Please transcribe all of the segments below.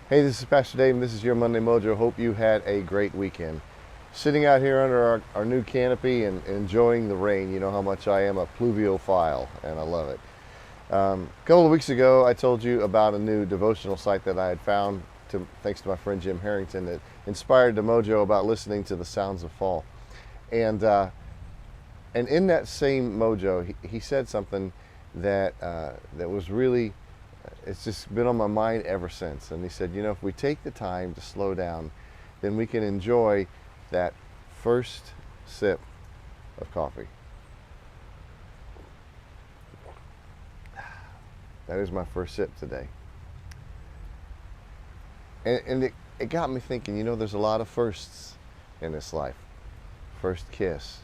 Hey, this is Pastor Dave, and this is your Monday Mojo. Hope you had a great weekend. Sitting out here under our new canopy and enjoying the rain. You know how much I am a pluviophile, and I love it. A couple of weeks ago, I told you about a new devotional site that I had found, thanks to my friend Jim Harrington, that inspired the Mojo about listening to the sounds of fall. And and in that same Mojo, he said something that was really, it's just been on my mind ever since. And he said, you know, if we take the time to slow down, then we can enjoy that first sip of coffee. That is my first sip today. And it got me thinking, you know, there's a lot of firsts in this life. First kiss,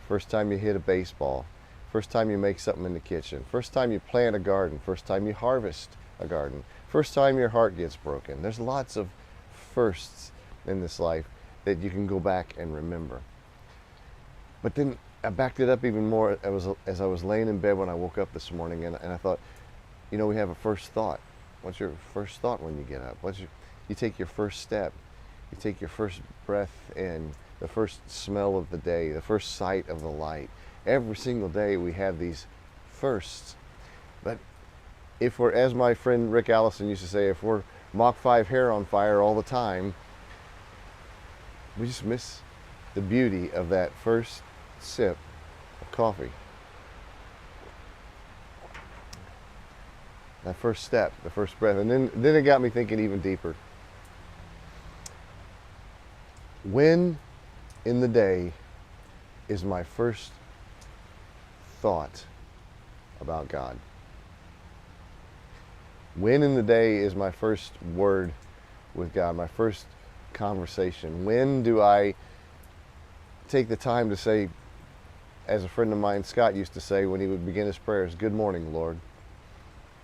first time you hit a baseball, first time you make something in the kitchen, first time you plant a garden, first time you harvest a garden, first time your heart gets broken. There's lots of firsts in this life that you can go back and remember. But then I backed it up even more as I was laying in bed when I woke up this morning, and I thought, you know, we have a first thought. What's your first thought when you get up? You take your first step, you take your first breath in, the first smell of the day, the first sight of the light. Every single day we have these firsts. But if we're, as my friend Rick Allison used to say, if we're Mach 5 hair on fire all the time, we just miss the beauty of that first sip of coffee. That first step, the first breath. And then it got me thinking even deeper. When in the day is my first thought about God? When in the day is my first word with God, my first conversation? When do I take the time to say, as a friend of mine, Scott, used to say when he would begin his prayers, "Good morning, Lord"?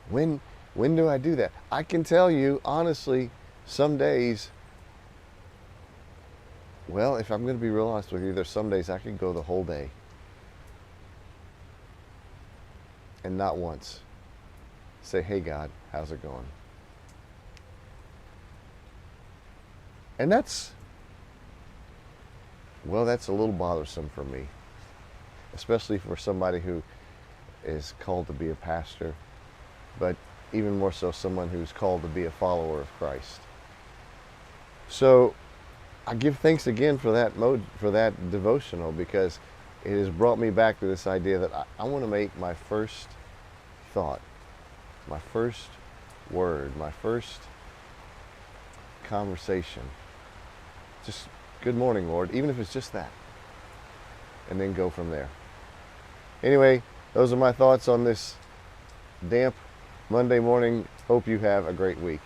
When do I do that? I can tell you, honestly, some days, well, if I'm going to be real honest with you, there's some days I could go the whole day and not once say, "Hey God, how's it going?" And that's a little bothersome for me, especially for somebody who is called to be a pastor, but even more so someone who's called to be a follower of Christ. So I give thanks again for that devotional, because it has brought me back to this idea that I want to make my first thought, my first word, my first conversation, just "Good morning, Lord," even if it's just that, and then go from there. Anyway, those are my thoughts on this damp Monday morning. Hope you have a great week.